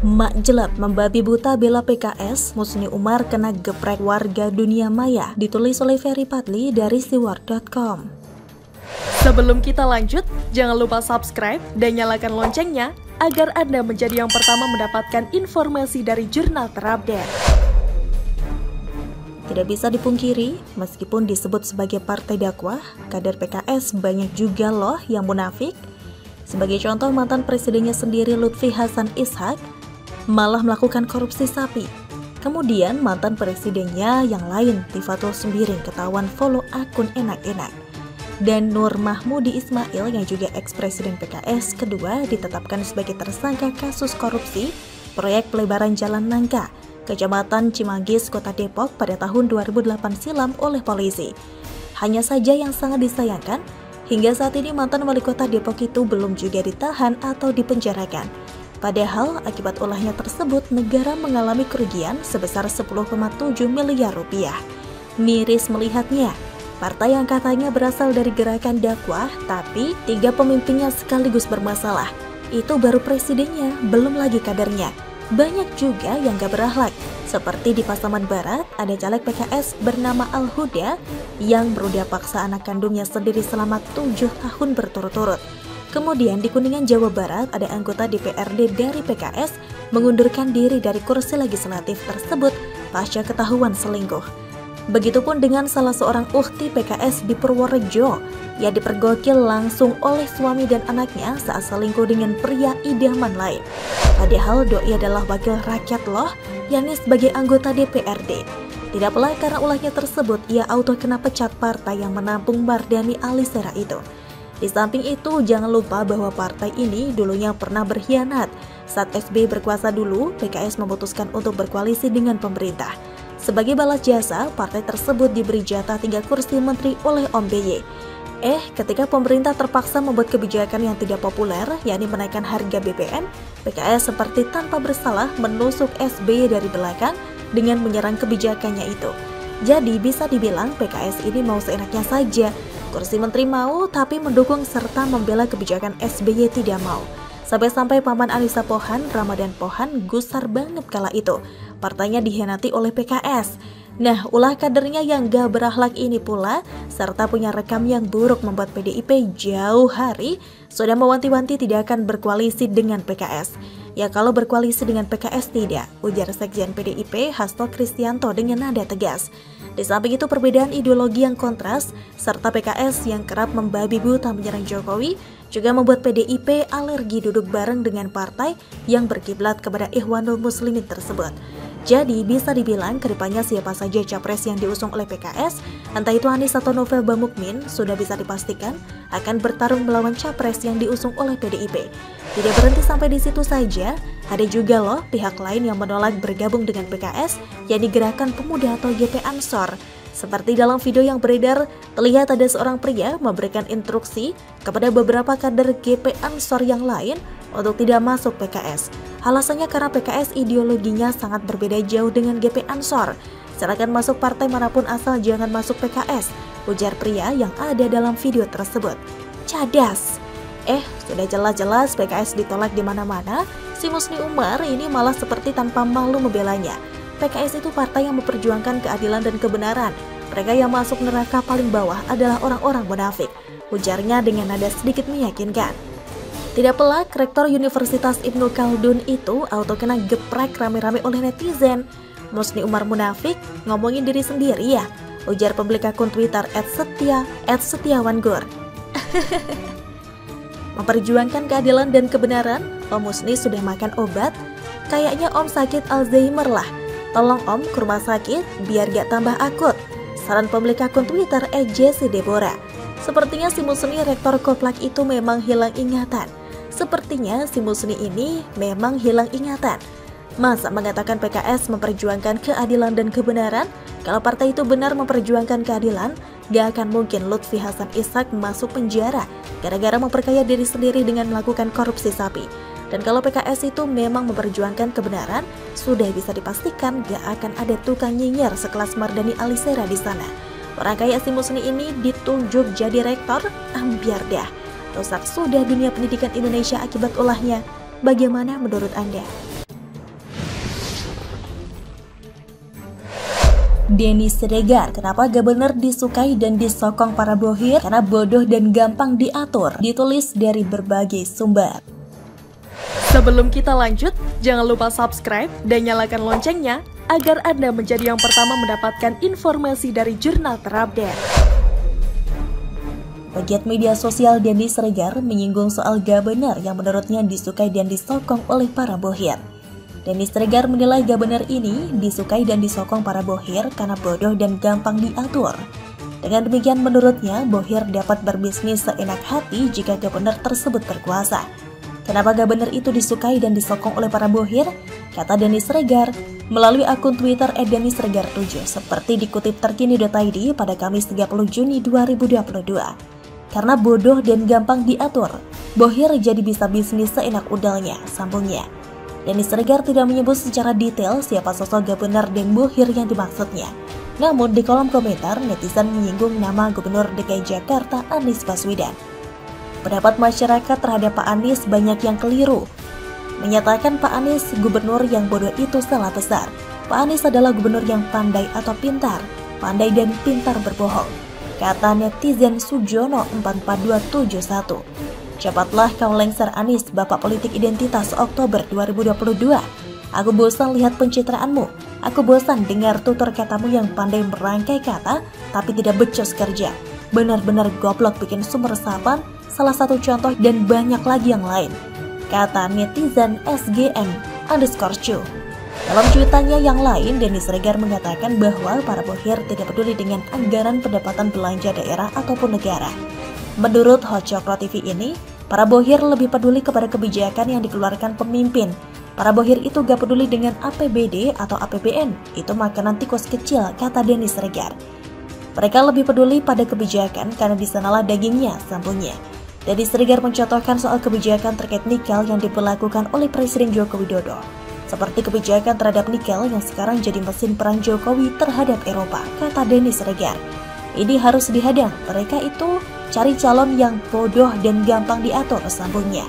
Mak jelek membabi buta bela PKS, Musni Umar kena geprek warga dunia maya, ditulis oleh Ferry Padli dari siwar.com. Sebelum kita lanjut, jangan lupa subscribe dan nyalakan loncengnya agar Anda menjadi yang pertama mendapatkan informasi dari jurnal terupdate. Tidak bisa dipungkiri, meskipun disebut sebagai partai dakwah, kader PKS banyak juga loh yang munafik. Sebagai contoh, mantan presidennya sendiri Lutfi Hasan Ishak malah melakukan korupsi sapi. Kemudian mantan presidennya yang lain, Tifatul Sembiring, ketahuan follow akun enak-enak. Dan Nur Mahmudi Ismail yang juga ex-presiden PKS kedua ditetapkan sebagai tersangka kasus korupsi proyek pelebaran Jalan Nangka, Kecamatan Cimanggis, Kota Depok pada tahun 2008 silam oleh polisi. Hanya saja yang sangat disayangkan, hingga saat ini mantan wali kota Depok itu belum juga ditahan atau dipenjarakan. Padahal akibat ulahnya tersebut negara mengalami kerugian sebesar 10,7 miliar rupiah. Miris melihatnya, partai yang katanya berasal dari gerakan dakwah tapi 3 pemimpinnya sekaligus bermasalah. Itu baru presidennya, belum lagi kadernya. Banyak juga yang gak berakhlak. Seperti di Pasaman Barat, ada caleg PKS bernama Al-Huda yang berudah paksa anak kandungnya sendiri selama 7 tahun berturut-turut. Kemudian di Kuningan, Jawa Barat, ada anggota DPRD dari PKS mengundurkan diri dari kursi legislatif tersebut pasca ketahuan selingkuh. Begitupun dengan salah seorang ukti PKS di Purworejo yang dipergokil langsung oleh suami dan anaknya saat selingkuh dengan pria idaman lain. Padahal doi adalah wakil rakyat loh, yakni sebagai anggota DPRD. Tidak pula karena ulahnya tersebut, ia auto kena pecat partai yang menampung Mardhani Alisera itu. Di samping itu, jangan lupa bahwa partai ini dulunya pernah berkhianat. Saat SBY berkuasa dulu, PKS memutuskan untuk berkoalisi dengan pemerintah. Sebagai balas jasa, partai tersebut diberi jatah 3 kursi menteri oleh Om BY. Ketika pemerintah terpaksa membuat kebijakan yang tidak populer, yakni menaikkan harga BBM, PKS seperti tanpa bersalah menusuk SBY dari belakang dengan menyerang kebijakannya itu. Jadi bisa dibilang PKS ini mau seenaknya saja. Kursi menteri mau, tapi mendukung serta membela kebijakan SBY tidak mau. Sampai-sampai paman Anissa Pohan, Ramadan Pohan, gusar banget kala itu. Partainya dikhianati oleh PKS. Nah, ulah kadernya yang gak berakhlak ini pula, serta punya rekam yang buruk membuat PDIP jauh hari sudah mewanti-wanti tidak akan berkoalisi dengan PKS. Ya kalau berkoalisi dengan PKS tidak, ujar Sekjen PDIP Hasto Kristianto dengan nada tegas. Di samping itu perbedaan ideologi yang kontras, serta PKS yang kerap membabi buta menyerang Jokowi, juga membuat PDIP alergi duduk bareng dengan partai yang berkiblat kepada Ikhwanul Muslimin tersebut. Jadi bisa dibilang kedepannya siapa saja capres yang diusung oleh PKS, entah itu Anies atau Novel Bamukmin, sudah bisa dipastikan akan bertarung melawan capres yang diusung oleh PDIP. Tidak berhenti sampai di situ saja, ada juga loh pihak lain yang menolak bergabung dengan PKS, yakni Gerakan Pemuda atau GP Ansor. Seperti dalam video yang beredar, terlihat ada seorang pria memberikan instruksi kepada beberapa kader GP Ansor yang lain untuk tidak masuk PKS. Alasannya karena PKS ideologinya sangat berbeda jauh dengan GP Ansor. Silakan masuk partai manapun asal jangan masuk PKS, ujar pria yang ada dalam video tersebut. Cadas. Sudah jelas-jelas PKS ditolak di mana-mana, si Musni Umar ini malah seperti tanpa malu membelanya. PKS itu partai yang memperjuangkan keadilan dan kebenaran. Mereka yang masuk neraka paling bawah adalah orang-orang munafik, ujarnya dengan nada sedikit meyakinkan. Tidak pelak, Rektor Universitas Ibnu Khaldun itu auto kena geprek rame-rame oleh netizen. Musni Umar munafik, ngomongin diri sendiri ya, ujar pemilik akun Twitter @setiawangur. Memperjuangkan keadilan dan kebenaran, Om Musni sudah makan obat? Kayaknya Om sakit Alzheimer lah. Tolong Om ke rumah sakit biar gak tambah akut. Saran pemilik akun Twitter @Jessie Deborah. Sepertinya si Musni rektor Koplak itu memang hilang ingatan. Masa mengatakan PKS memperjuangkan keadilan dan kebenaran? Kalau partai itu benar memperjuangkan keadilan, gak akan mungkin Lutfi Hasan Ishak masuk penjara gara-gara memperkaya diri sendiri dengan melakukan korupsi sapi. Dan kalau PKS itu memang memperjuangkan kebenaran, sudah bisa dipastikan gak akan ada tukang nyinyir sekelas Mardhani Alisera di sana. Orang kaya si Musni ini ditunjuk jadi rektor, ambiar dah. Rusak sudah dunia pendidikan Indonesia akibat ulahnya. Bagaimana menurut Anda? Denny Siregar. Kenapa gak bener disukai dan disokong para bohir? Karena bodoh dan gampang diatur. Ditulis dari berbagai sumber. Sebelum kita lanjut, jangan lupa subscribe dan nyalakan loncengnya agar Anda menjadi yang pertama mendapatkan informasi dari jurnal terupdate. Pegiat media sosial Denny Siregar menyinggung soal gak bener yang menurutnya disukai dan disokong oleh para bohir. Denny Siregar menilai gak bener ini disukai dan disokong para bohir karena bodoh dan gampang diatur. Dengan demikian menurutnya, bohir dapat berbisnis seenak hati jika gak bener tersebut berkuasa. Kenapa gak bener itu disukai dan disokong oleh para bohir? Kata Denny Siregar melalui akun Twitter @DennySiregar7 seperti dikutip terkini.id pada Kamis 30 Juni 2022. Karena bodoh dan gampang diatur, bohir jadi bisa bisnis seenak udalnya, sambungnya. Denny Siregar tidak menyebut secara detail siapa sosok gak bener dan bohir yang dimaksudnya. Namun di kolom komentar, netizen menyinggung nama Gubernur DKI Jakarta Anies Baswedan. Pendapat masyarakat terhadap Pak Anies banyak yang keliru. Menyatakan Pak Anies gubernur yang bodoh itu salah besar. Pak Anies adalah gubernur yang pandai atau pintar, pandai dan pintar berbohong. Kata netizen Sujono 44271. Cepatlah kau lengser Anies, Bapak Politik Identitas Oktober 2022. Aku bosan lihat pencitraanmu. Aku bosan dengar tutur katamu yang pandai merangkai kata tapi tidak becus kerja. Benar-benar goblok bikin sumber resapan, salah satu contoh dan banyak lagi yang lain. Kata netizen SGM_cu. Dalam cuitannya yang lain, Denny Siregar mengatakan bahwa para bohir tidak peduli dengan anggaran pendapatan belanja daerah ataupun negara. Menurut Hotchokro TV ini, para bohir lebih peduli kepada kebijakan yang dikeluarkan pemimpin. Para bohir itu gak peduli dengan APBD atau APBN, itu makanan tikus kecil, kata Denny Siregar. Mereka lebih peduli pada kebijakan karena di sanalah dagingnya, sambungnya. Denny Siregar mencontohkan soal kebijakan terkait nikel yang diberlakukan oleh Presiden Joko Widodo. Seperti kebijakan terhadap nikel yang sekarang jadi mesin perang Jokowi terhadap Eropa, kata Denny Siregar. Ini harus dihadang, mereka itu cari calon yang bodoh dan gampang diatur, sambungnya.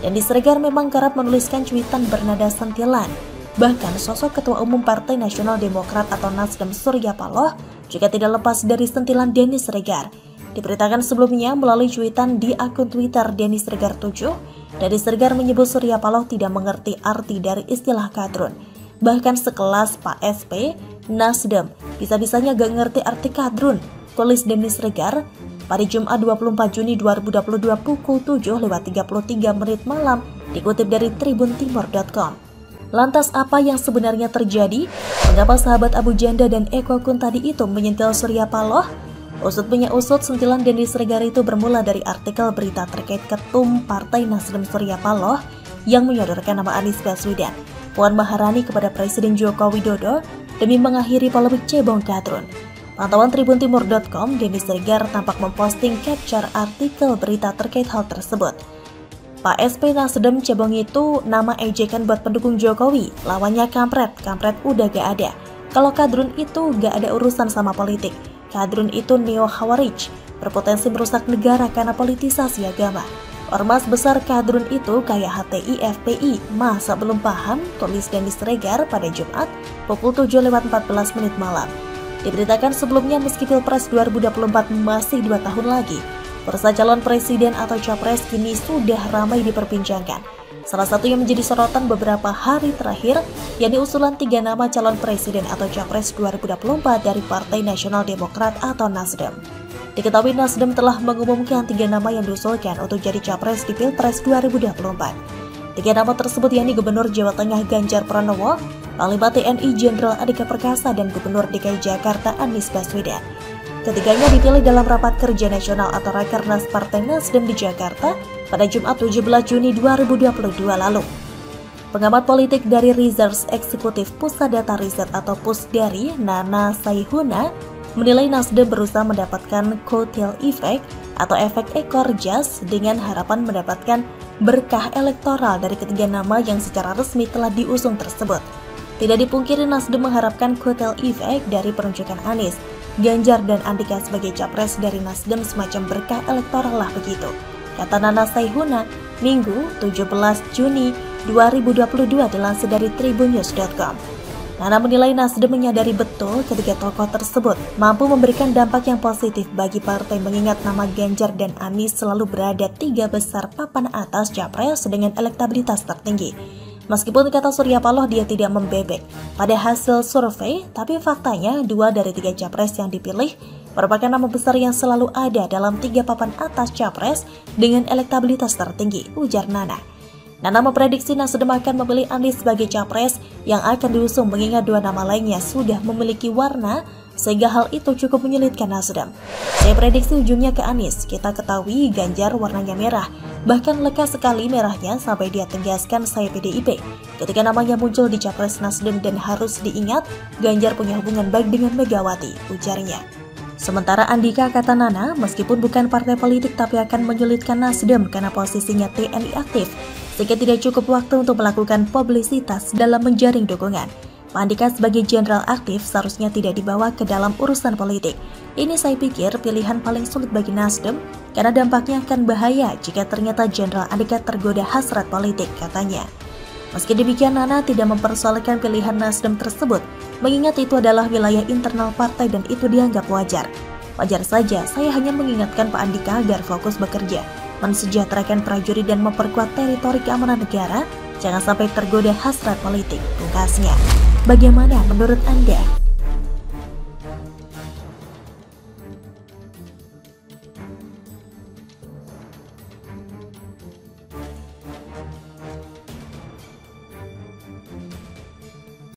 Denny Siregar memang kerap menuliskan cuitan bernada sentilan. Bahkan sosok Ketua Umum Partai Nasional Demokrat atau Nasdem Surya Paloh juga tidak lepas dari sentilan Denny Siregar. Diberitakan sebelumnya melalui cuitan di akun Twitter Denny Siregar7, Denny Siregar menyebut Surya Paloh tidak mengerti arti dari istilah kadrun. Bahkan sekelas Pak SP, Nasdem, bisa-bisanya gak ngerti arti kadrun, tulis Denny Siregar pada Jumat 24 Juni 2022 pukul 7:33 malam, dikutip dari tribuntimor.com. Lantas apa yang sebenarnya terjadi? Mengapa sahabat Abu Janda dan Eko Kun tadi itu menyentil Surya Paloh? Usut punya usut, sentilan Denny Siregar itu bermula dari artikel berita terkait Ketum Partai Nasdem Surya Paloh yang menyodorkan nama Anies Baswedan, Puan Maharani kepada Presiden Joko Widodo demi mengakhiri polemik cebong kadrun. Pantauan tribuntimor.com, Denny Siregar tampak memposting capture artikel berita terkait hal tersebut. Pak SP Nasdem cebong itu nama ejekan buat pendukung Jokowi, lawannya kampret, kampret udah gak ada. Kalau kadrun itu gak ada urusan sama politik. Kadrun itu neo-Khawarij, berpotensi merusak negara karena politisasi agama. Ormas besar kadrun itu kayak HTI, FPI, masa belum paham? Tulis Denny Siregar pada Jumat pukul 7:14 malam. Diberitakan sebelumnya meski Pilpres 2024 masih 2 tahun lagi, bursa calon presiden atau capres kini sudah ramai diperbincangkan. Salah satu yang menjadi sorotan beberapa hari terakhir, yakni usulan 3 nama calon presiden atau capres 2024 dari Partai Nasional Demokrat atau Nasdem. Diketahui Nasdem telah mengumumkan 3 nama yang diusulkan untuk jadi capres di Pilpres 2024. 3 nama tersebut yakni Gubernur Jawa Tengah Ganjar Pranowo, Panglima TNI Jenderal Andika Perkasa, dan Gubernur DKI Jakarta Anies Baswedan. Ketiganya dipilih dalam rapat kerja nasional atau Rakernas Partai Nasdem di Jakarta pada Jumat 17 Juni 2022 lalu. Pengamat politik dari Research Eksekutif Pusat Data Riset atau Pusdari, Nana Saihuna, menilai Nasdem berusaha mendapatkan kotel effect atau efek ekor jas dengan harapan mendapatkan berkah elektoral dari ketiga nama yang secara resmi telah diusung tersebut. Tidak dipungkiri Nasdem mengharapkan kotel effect dari penunjukan Anies, Ganjar dan Andika sebagai capres dari Nasdem semacam berkah elektoral lah begitu, kata Nana Saihuna Minggu 17 Juni 2022 dilansir dari tribunnews.com. Nana menilai Nasdem menyadari betul ketiga tokoh tersebut mampu memberikan dampak yang positif bagi partai mengingat nama Ganjar dan Anies selalu berada 3 besar papan atas capres dengan elektabilitas tertinggi. Meskipun kata Surya Paloh dia tidak membebek pada hasil survei, tapi faktanya 2 dari 3 capres yang dipilih merupakan nama besar yang selalu ada dalam 3 papan atas capres dengan elektabilitas tertinggi, ujar Nana. Nana memprediksi Nasdem akan memilih Anies sebagai capres yang akan diusung mengingat 2 nama lainnya sudah memiliki warna sehingga hal itu cukup menyulitkan Nasdem. Saya prediksi ujungnya ke Anies. Kita ketahui Ganjar warnanya merah, bahkan lekas sekali merahnya sampai dia tegaskan saya PDIP. Ketika namanya muncul di capres Nasdem dan harus diingat Ganjar punya hubungan baik dengan Megawati, ujarnya. Sementara Andika kata Nana, meskipun bukan partai politik tapi akan menyulitkan Nasdem karena posisinya TNI aktif, sehingga tidak cukup waktu untuk melakukan publisitas dalam menjaring dukungan. Pak Andika sebagai jenderal aktif seharusnya tidak dibawa ke dalam urusan politik. Ini saya pikir pilihan paling sulit bagi Nasdem karena dampaknya akan bahaya jika ternyata Jenderal Andika tergoda hasrat politik, katanya. Meski demikian, Nana tidak mempersoalkan pilihan Nasdem tersebut, mengingat itu adalah wilayah internal partai dan itu dianggap wajar. Wajar saja, saya hanya mengingatkan Pak Andika agar fokus bekerja, mensejahterakan prajurit dan memperkuat teritori keamanan negara, jangan sampai tergoda hasrat politik, pungkasnya. Bagaimana menurut Anda?